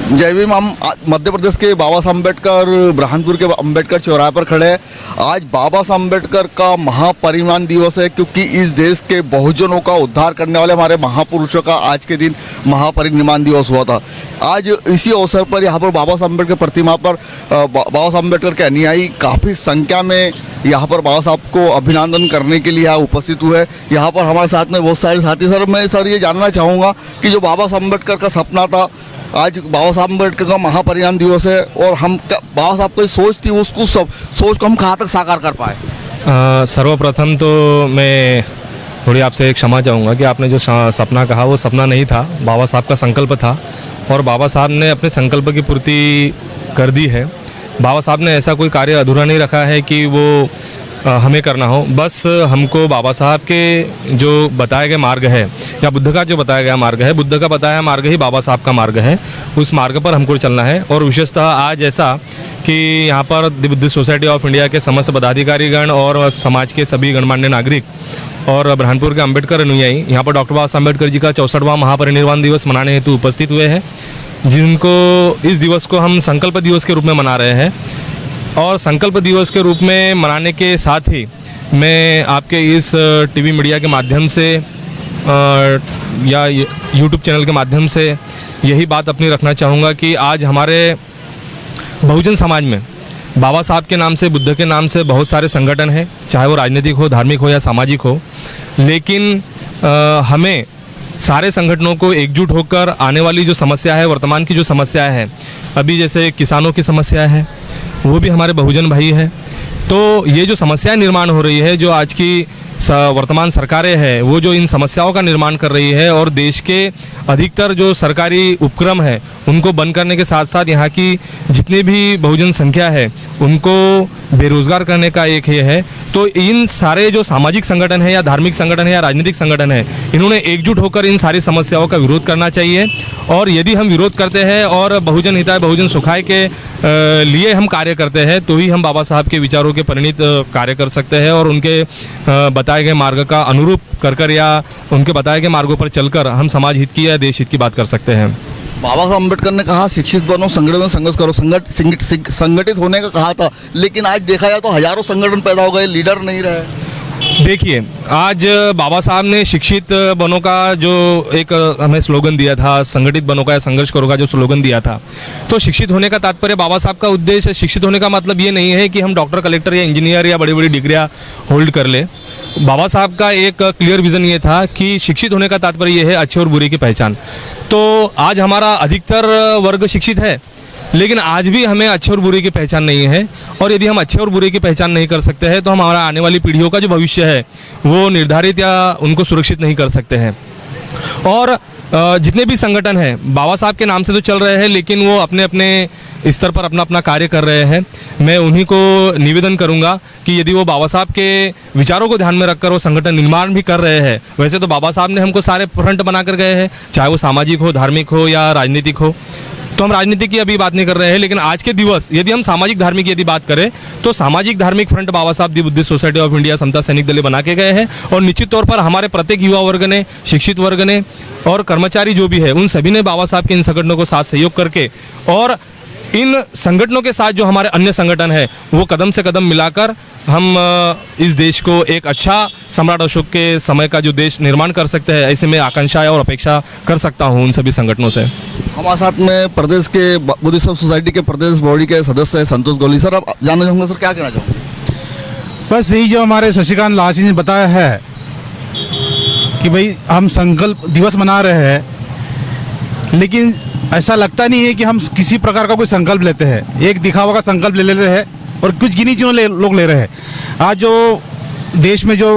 जय भीम। हम मध्य प्रदेश के बाबा साहब अम्बेडकर बुरहानपुर के अम्बेडकर चौराहे पर खड़े हैं। आज बाबा साहब अम्बेडकर का महापरिनिर्वाण दिवस है, क्योंकि इस देश के बहुजनों का उद्धार करने वाले हमारे महापुरुषों का आज के दिन महापरिनिर्वाण दिवस हुआ था। आज इसी अवसर पर यहाँ पर बाबा साहब अम्बेडकर प्रतिमा पर बाबा साहब अम्बेडकर के अनुयायी काफ़ी संख्या में यहाँ पर बाबा साहब को अभिनंदन करने के लिए यहाँ उपस्थित हुए। यहाँ पर हमारे साथ में बहुत सारे साथी। सर, मैं ये जानना चाहूँगा कि जो बाबा साहब अम्बेडकर का सपना था, आज बाबा साहब अम्बेडकर का महापरिनिर्वाण दिवस है, और हम बाबा साहब की सोच थी, उसको सब सोच को हम कहाँ तक साकार कर पाए? सर्वप्रथम तो मैं थोड़ी आपसे एक क्षमा चाहूँगा कि आपने जो सपना कहा वो सपना नहीं था, बाबा साहब का संकल्प था, और बाबा साहब ने अपने संकल्प की पूर्ति कर दी है। बाबा साहब ने ऐसा कोई कार्य अधूरा नहीं रखा है कि वो हमें करना हो। बस हमको बाबा साहब के जो बताए गए मार्ग है, या बुद्ध का जो बताया गया मार्ग है, बुद्ध का बताया मार्ग ही बाबा साहब का मार्ग है, उस मार्ग पर हमको चलना है। और विशेषतः आज ऐसा कि यहाँ पर the Buddhist Society of India के समस्त पदाधिकारीगण और समाज के सभी गणमान्य नागरिक और बुरहानपुर के अम्बेडकर अनुयायी यहाँ पर डॉक्टर बाबा साहब अम्बेडकर जी का 64वां महापरिनिर्वाण दिवस मनाने हेतु उपस्थित हुए हैं, जिनको इस दिवस को हम संकल्प दिवस के रूप में मना रहे हैं। और संकल्प दिवस के रूप में मनाने के साथ ही मैं आपके इस टीवी मीडिया के माध्यम से या यूट्यूब चैनल के माध्यम से यही बात अपनी रखना चाहूँगा कि आज हमारे बहुजन समाज में बाबा साहब के नाम से, बुद्ध के नाम से बहुत सारे संगठन हैं, चाहे वो राजनीतिक हो, धार्मिक हो या सामाजिक हो, लेकिन हमें सारे संगठनों को एकजुट होकर आने वाली जो समस्या है, वर्तमान की जो समस्या है, अभी जैसे किसानों की समस्या है, वो भी हमारे बहुजन भाई है। तो ये जो समस्या निर्माण हो रही है, जो आज की वर्तमान सरकारें हैं, वो जो इन समस्याओं का निर्माण कर रही है, और देश के अधिकतर जो सरकारी उपक्रम है उनको बंद करने के साथ साथ यहाँ की जितनी भी बहुजन संख्या है उनको बेरोजगार करने का एक ये है। तो इन सारे जो सामाजिक संगठन है या धार्मिक संगठन है या राजनीतिक संगठन है, इन्होंने एकजुट होकर इन सारी समस्याओं का विरोध करना चाहिए। और यदि हम विरोध करते हैं और बहुजन हिताय बहुजन सुखाय के लिए हम कार्य करते हैं, तो ही हम बाबा साहब के विचारों के परिणित कार्य कर सकते हैं, और उनके बताए गए मार्ग का अनुरूप कर या उनके बताए गए मार्गों पर चलकर हम समाज हित की या देश हित की बात कर सकते हैं। बाबा साहब अम्बेडकर ने कहा शिक्षित बनो, संगठन में संघर्ष करो, संगठित होने का कहा था, लेकिन आज देखा जाए तो हजारों संगठन पैदा हो गए, लीडर नहीं रहे। देखिए, आज बाबा साहब ने शिक्षित बनो का जो एक हमें स्लोगन दिया था, संगठित बनो का या संघर्ष करो का जो स्लोगन दिया था, तो शिक्षित होने का तात्पर्य, बाबा साहब का उद्देश्य शिक्षित होने का मतलब ये नहीं है कि हम डॉक्टर, कलेक्टर या इंजीनियर या बड़ी बड़ी डिग्रियां होल्ड कर ले। बाबा साहब का एक क्लियर विज़न ये था कि शिक्षित होने का तात्पर्य ये है अच्छे और बुरे की पहचान। तो आज हमारा अधिकतर वर्ग शिक्षित है, लेकिन आज भी हमें अच्छे और बुरे की पहचान नहीं है, और यदि हम अच्छे और बुरे की पहचान नहीं कर सकते हैं तो हमारा आने वाली पीढ़ियों का जो भविष्य है वो निर्धारित या उनको सुरक्षित नहीं कर सकते हैं। और जितने भी संगठन हैं बाबा साहब के नाम से तो चल रहे हैं, लेकिन वो अपने अपने स्तर पर अपना अपना कार्य कर रहे हैं। मैं उन्हीं को निवेदन करूंगा कि यदि वो बाबा साहब के विचारों को ध्यान में रखकर वो संगठन निर्माण भी कर रहे हैं, वैसे तो बाबा साहब ने हमको सारे फ्रंट बना कर गए हैं, चाहे वो सामाजिक हो, धार्मिक हो या राजनीतिक हो। तो हम राजनीति की अभी बात नहीं कर रहे हैं, लेकिन आज के दिवस यदि हम सामाजिक धार्मिक यदि बात करें तो सामाजिक धार्मिक front Baba Saheb the Buddhist Society of India Samata Sainik Dal बना के गए हैं, और निश्चित तौर पर हमारे प्रत्येक युवा वर्ग ने, शिक्षित वर्ग ने और कर्मचारी जो भी है, उन सभी ने बाबा साहब के इन संगठनों को साथ सहयोग करके और इन संगठनों के साथ जो हमारे अन्य संगठन है वो कदम से कदम मिलाकर हम इस देश को एक अच्छा सम्राट अशोक के समय का जो देश निर्माण कर सकते हैं, ऐसे में आकांक्षाएं और अपेक्षा कर सकता हूं उन सभी संगठनों से। हमारे साथ में प्रदेश के बुद्धिस्ट सोसाइटी के प्रदेश बॉडी के सदस्य है संतोष गोली। सर, आप जानना चाहूँगा, सर क्या कहना चाहूँगे? बस यही जो हमारे शशिकांत लाल जी ने बताया है कि भाई हम संकल्प दिवस मना रहे हैं, लेकिन ऐसा लगता नहीं है कि हम किसी प्रकार का कोई संकल्प लेते हैं। एक दिखावा का संकल्प ले लेते हैं और कुछ गिनी चुने लोग ले रहे हैं। आज जो देश में जो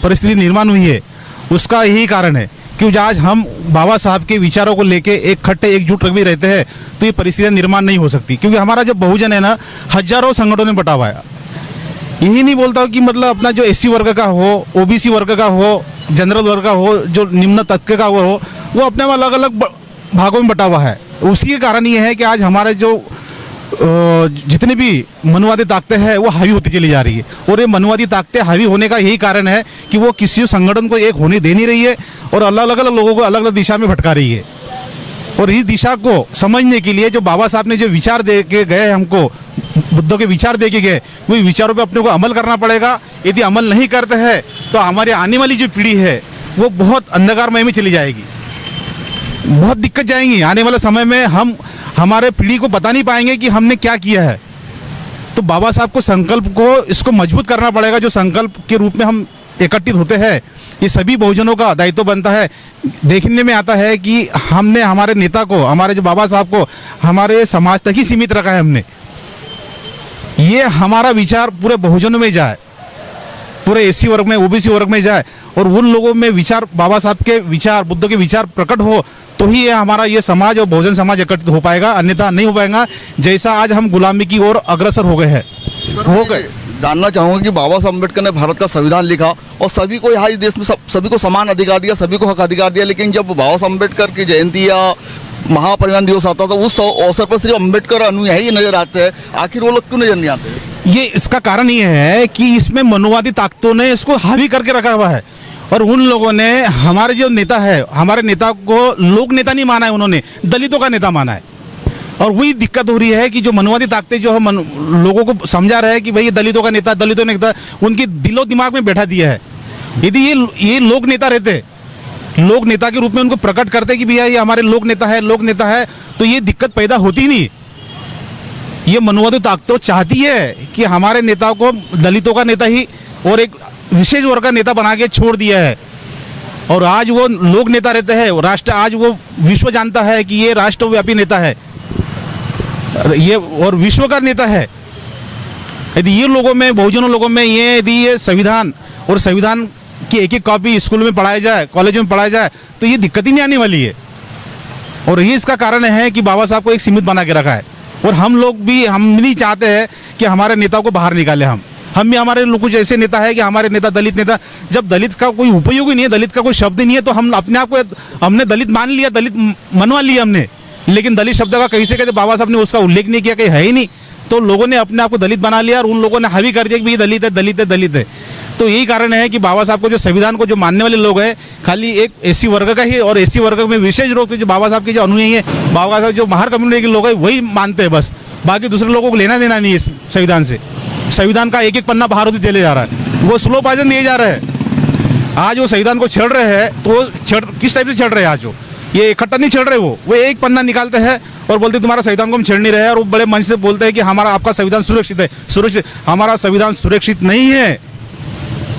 परिस्थिति निर्माण हुई है उसका यही कारण है कि आज हम बाबा साहब के विचारों को लेके एकजुट भी रहते हैं तो ये परिस्थितियाँ निर्माण नहीं हो सकती। क्योंकि हमारा जो बहुजन है ना, हजारों संगठनों में बटा हुआ है। यही नहीं बोलता कि मतलब अपना जो एससी वर्ग का हो, ओबीसी वर्ग का हो, जनरल वर्ग का हो, जो निम्न तबके का हो, वो अपने में अलग अलग भागों में बटा हुआ है। उसी के कारण ये है कि आज हमारे जो जितनी भी मनुवादी ताकतें हैं वो हावी होती चली जा रही है, और ये मनुवादी ताकतें हावी होने का यही कारण है कि वो किसी संगठन को एक होने दे नहीं रही है और अलग अलग लोगों को अलग अलग दिशा में भटका रही है। और इस दिशा को समझने के लिए जो बाबा साहब ने जो विचार दे के गए हमको, बुद्धों के विचार दे के गए, वही विचारों पे अपने को अमल करना पड़ेगा। यदि अमल नहीं करते हैं तो हमारी आने वाली जो पीढ़ी है वो बहुत अंधकारमय में चली जाएगी, बहुत दिक्कत जाएंगी। आने वाले समय में हम हमारे पीढ़ी को बता नहीं पाएंगे कि हमने क्या किया है। तो बाबा साहब को संकल्प को इसको मजबूत करना पड़ेगा। जो संकल्प के रूप में हम एकत्रित होते हैं, ये सभी बहुजनों का दायित्व बनता है। देखने में आता है कि हमने हमारे नेता को, हमारे जो बाबा साहब को हमारे समाज तक ही सीमित रखा है हमने। ये हमारा विचार पूरे बहुजनों में जाए, पूरे एससी वर्ग में, ओबीसी वर्ग में जाए और उन लोगों में विचार, बाबा साहब के विचार, बुद्ध के विचार प्रकट हो, तो ही ये हमारा ये समाज और बहुजन समाज एकत्रित हो पाएगा, अन्यथा नहीं हो पाएगा। जैसा आज हम गुलामी की ओर अग्रसर हो गए हैं, हो गए। जानना चाहूंगा कि बाबा साहब अम्बेडकर ने भारत का संविधान लिखा और सभी को यहाँ इस देश में सभी को समान अधिकार दिया, सभी को हक अधिकार दिया, लेकिन जब बाबा साहब अम्बेडकर की जयंती या महापरिनिर्वाण दिवस आता तो उस अवसर पर सिर्फ अम्बेडकर अनुयायी नजर आते हैं। आखिर वो लोग क्यों नजर नहीं आते? ये इसका कारण ये है कि इसमें मनुवादी ताकतों ने इसको हावी करके रखा हुआ है और उन लोगों ने हमारे जो नेता है, हमारे नेता को लोक नेता नहीं माना है, उन्होंने दलितों का नेता माना है। और वही दिक्कत हो रही है कि जो मनुवादी ताकतें जो है लोगों को समझा रहे हैं कि भाई ये दलितों का नेता, दलितों ने नेता, उनकी दिलो दिमाग में बैठा दिया है। यदि ये लोक नेता रहते, लोक नेता के रूप में उनको प्रकट करते कि भैया ये हमारे लोक नेता है, लोक नेता है, तो ये दिक्कत पैदा होती नहीं। ये मनुवादी ताकत चाहती है कि हमारे नेता को दलितों का नेता ही और एक विशेष वर्ग का नेता बना के छोड़ दिया है। और आज वो लोक नेता रहते हैं, राष्ट्र, आज वो विश्व जानता है कि ये राष्ट्रव्यापी नेता है, ये और विश्व का नेता है। यदि ये लोगों में, बहुजनों लोगों में यदि ये संविधान और संविधान की एक एक कॉपी स्कूल में पढ़ाया जाए, कॉलेज में पढ़ाया जाए, तो ये दिक्कत ही नहीं आने वाली है। और ये इसका कारण है कि बाबा साहब को एक सीमित बना के रखा है। और हम लोग भी, हम नहीं चाहते हैं कि हमारे नेता को बाहर निकाले। हम भी, हमारे लोग कुछ ऐसे नेता है कि हमारे नेता दलित नेता, जब दलित का कोई उपयोग ही नहीं है, दलित का कोई शब्द ही नहीं है, तो हम अपने आप को, हमने दलित मान लिया, दलित मनवा लिया हमने, लेकिन दलित शब्द का कहीं से कहते बाबा साहब ने उसका उल्लेख नहीं किया, कहीं है ही नहीं। तो लोगों ने अपने आप को दलित बना लिया और उन लोगों ने हावी कर दिया कि ये दलित है, दलित है, दलित है। तो यही कारण है कि बाबा साहब को, जो संविधान को जो मानने वाले लोग हैं, खाली एक एससी वर्ग का ही, और एससी वर्ग में विशेष लोग जो बाबा साहब के जो अनुयायी है, बाबा साहब जो बाहर कम्युनिटी के लोग हैं, वही मानते हैं बस। बाकी दूसरे लोगों को लेना देना नहीं है इस संविधान से। संविधान का एक एक पन्ना बाहर होते चले जा रहा है, वो स्लो पॉइजन दिए जा रहे हैं। आज वो संविधान को छेड़ रहे हैं, तो किस टाइप से छेड़ रहे हैं? आज ये इकट्ठा नहीं छेड़ रहे, वो एक पन्ना निकालते हैं और बोलते तुम्हारा संविधान को हम छेड़ नहीं रहे हैं, और वो बड़े मंच से बोलते हैं कि हमारा, आपका संविधान सुरक्षित है। सुरक्षित, हमारा संविधान सुरक्षित नहीं है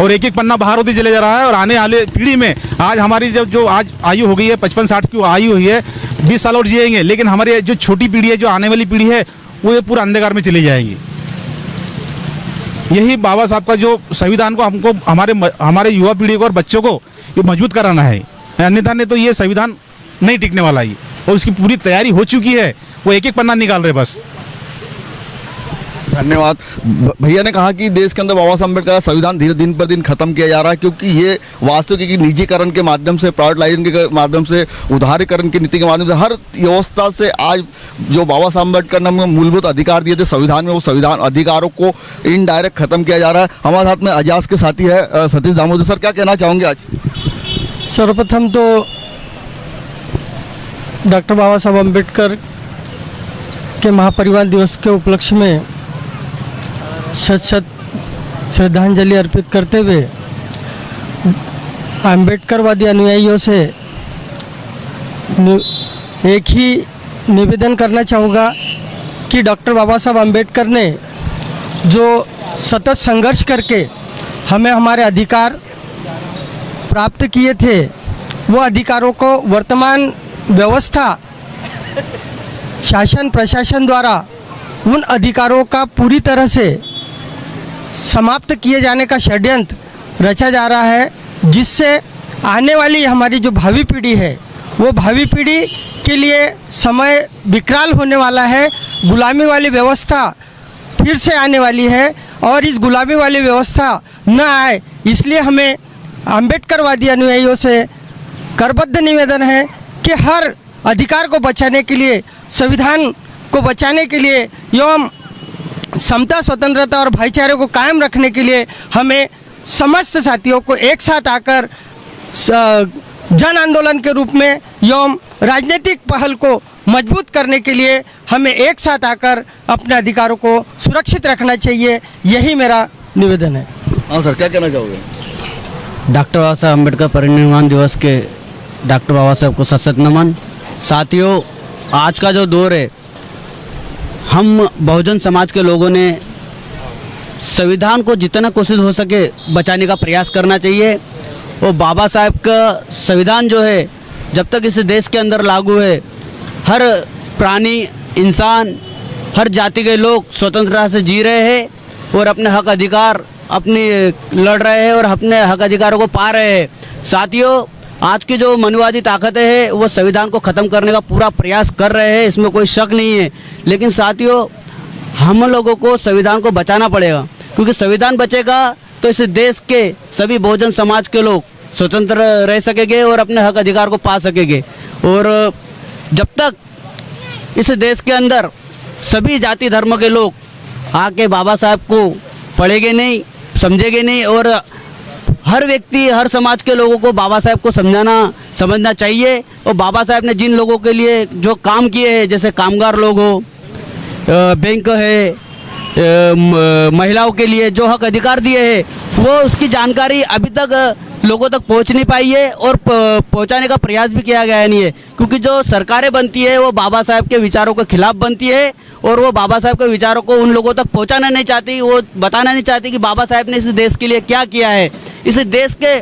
और एक एक पन्ना बाहर होते चले जा रहा है। और आने वाले पीढ़ी में, आज हमारी जो आज आयु हो गई है 55-60 की आयु हुई है, 20 साल और जिएंगे, लेकिन हमारी जो छोटी पीढ़ी है, जो आने वाली पीढ़ी है, वो ये पूरा अंधकार में चली जाएगी। यही बाबा साहब का जो संविधान को हमको, हमारे युवा पीढ़ी को और बच्चों को ये मजबूत कराना है, अन्यथा ने तो ये संविधान नहीं टिकने वाला है। और उसकी पूरी तैयारी हो चुकी है, वो एक एक पन्ना निकाल रहे बस। धन्यवाद। भैया ने कहा कि देश के अंदर बाबा साहब अम्बेडकर का संविधान धीरे दिन पर दिन खत्म किया जा रहा है, क्योंकि ये वास्तविक निजीकरण के माध्यम से, प्राइवेटाइजेशन के माध्यम से, उदारीकरण की नीति के माध्यम से, हर व्यवस्था से आज जो बाबा साहब अम्बेडकर ने हमें मूलभूत अधिकार दिए थे संविधान में, वो संविधान अधिकारों को इनडायरेक्ट खत्म किया जा रहा है। हमारे साथ में अजाज के साथी है सतीश दामोदर सर, क्या कहना चाहोगे आज? सर्वप्रथम तो डॉक्टर बाबा साहब अम्बेडकर के महापरिनिर्वाण दिवस के उपलक्ष्य में शत श्रद्धांजलि अर्पित करते हुए अम्बेडकरवादी अनुयायियों से एक ही निवेदन करना चाहूँगा कि डॉक्टर बाबा साहब अम्बेडकर ने जो सतत संघर्ष करके हमें हमारे अधिकार प्राप्त किए थे, वो अधिकारों को वर्तमान व्यवस्था, शासन प्रशासन द्वारा उन अधिकारों का पूरी तरह से समाप्त किए जाने का षड्यंत्र रचा जा रहा है, जिससे आने वाली हमारी जो भावी पीढ़ी है, वो भावी पीढ़ी के लिए समय विकराल होने वाला है। गुलामी वाली व्यवस्था फिर से आने वाली है और इस गुलामी वाली व्यवस्था न आए, इसलिए हमें अम्बेडकरवादी अनुयायियों से करबद्ध निवेदन है कि हर अधिकार को बचाने के लिए, संविधान को बचाने के लिए एवं समता, स्वतंत्रता और भाईचारे को कायम रखने के लिए हमें समस्त साथियों को एक साथ आकर जन आंदोलन के रूप में एवं राजनीतिक पहल को मजबूत करने के लिए हमें एक साथ आकर अपने अधिकारों को सुरक्षित रखना चाहिए, यही मेरा निवेदन है। हाँ सर, क्या कहना चाहोगे? डॉक्टर बाबा साहब अम्बेडकर परिनिर्वाण दिवस के डॉक्टर बाबा साहब को सशक्त नमन। साथियों, आज का जो दौर है, हम बहुजन समाज के लोगों ने संविधान को जितना कोशिश हो सके बचाने का प्रयास करना चाहिए। और बाबा साहब का संविधान जो है, जब तक इस देश के अंदर लागू है, हर प्राणी, इंसान, हर जाति के लोग स्वतंत्रता से जी रहे हैं और अपने हक अधिकार अपनी लड़ रहे हैं और अपने हक अधिकारों को पा रहे हैं। साथियों, आज की जो मनुवादी ताकतें हैं वो संविधान को ख़त्म करने का पूरा प्रयास कर रहे हैं, इसमें कोई शक नहीं है। लेकिन साथियों, हम लोगों को संविधान को बचाना पड़ेगा, क्योंकि संविधान बचेगा तो इस देश के सभी बहुजन समाज के लोग स्वतंत्र रह सकेंगे और अपने हक अधिकार को पा सकेंगे। और जब तक इस देश के अंदर सभी जाति धर्म के लोग आके बाबा साहब को पढ़ेंगे नहीं, समझेंगे नहीं, और हर व्यक्ति, हर समाज के लोगों को बाबा साहब को समझना चाहिए। और बाबा साहब ने जिन लोगों के लिए जो काम किए हैं, जैसे कामगार लोग हो, बैंक है, महिलाओं के लिए जो हक अधिकार दिए हैं, वो उसकी जानकारी अभी तक लोगों तक पहुंच नहीं पाई है और पहुंचाने का प्रयास भी किया गया नहीं है। क्योंकि जो सरकारें बनती है वो बाबा साहब के विचारों के खिलाफ बनती है और वो बाबा साहब के विचारों को उन लोगों तक पहुंचाना नहीं चाहती, वो बताना नहीं चाहती कि बाबा साहब ने इस देश के लिए क्या किया है, इस देश के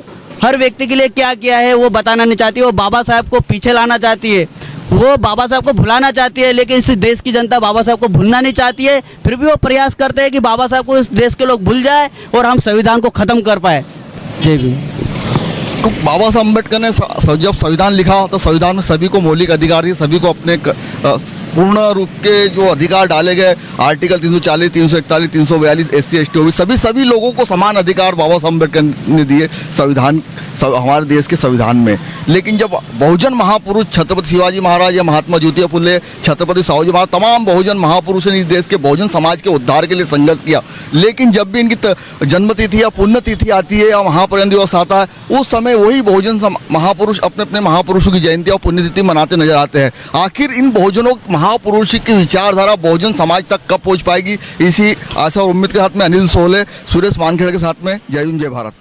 हर व्यक्ति के लिए क्या किया है, वो बताना नहीं चाहती। वो बाबा साहब को पीछे लाना चाहती है, वो बाबा साहब को भुलाना चाहती है। लेकिन इस देश की जनता बाबा साहब को भूलना नहीं चाहती है, फिर भी वो प्रयास करते हैं कि बाबा साहब को इस देश के लोग भूल जाए और हम संविधान को ख़त्म कर पाए। जय भीम। तो बाबा साहब अम्बेडकर ने जब संविधान लिखा तो संविधान में सभी को मौलिक अधिकार दिए, सभी को अपने पूर्ण रूप के जो अधिकार डाले गए, आर्टिकल 340, 341, 342, SC ST OBC सभी लोगों को समान अधिकार बाबा साहब अम्बेडकर ने दिए संविधान, हमारे देश के संविधान में। लेकिन जब बहुजन महापुरुष छत्रपति शिवाजी महाराज या महात्मा ज्योतिबा फुले, छत्रपति साहूजी महाराज, तमाम बहुजन महापुरुषों ने इस देश के बहुजन समाज के उद्धार के लिए संघर्ष किया। लेकिन जब भी इनकी जन्मतिथि या पुण्यतिथि आती है या महापरिनिर्वाण दिवस आता है, उस समय वही बहुजन महापुरुष अपने अपने महापुरुषों की जयंती और पुण्यतिथि मनाते नजर आते हैं। आखिर इन बहुजनों महापुरुष की विचारधारा बहुजन समाज तक कब पहुंच पाएगी? इसी आशा और उम्मीद के साथ में अनिल सोले, सुरेश वानखेड़े के साथ में जय भीम, जय भारत।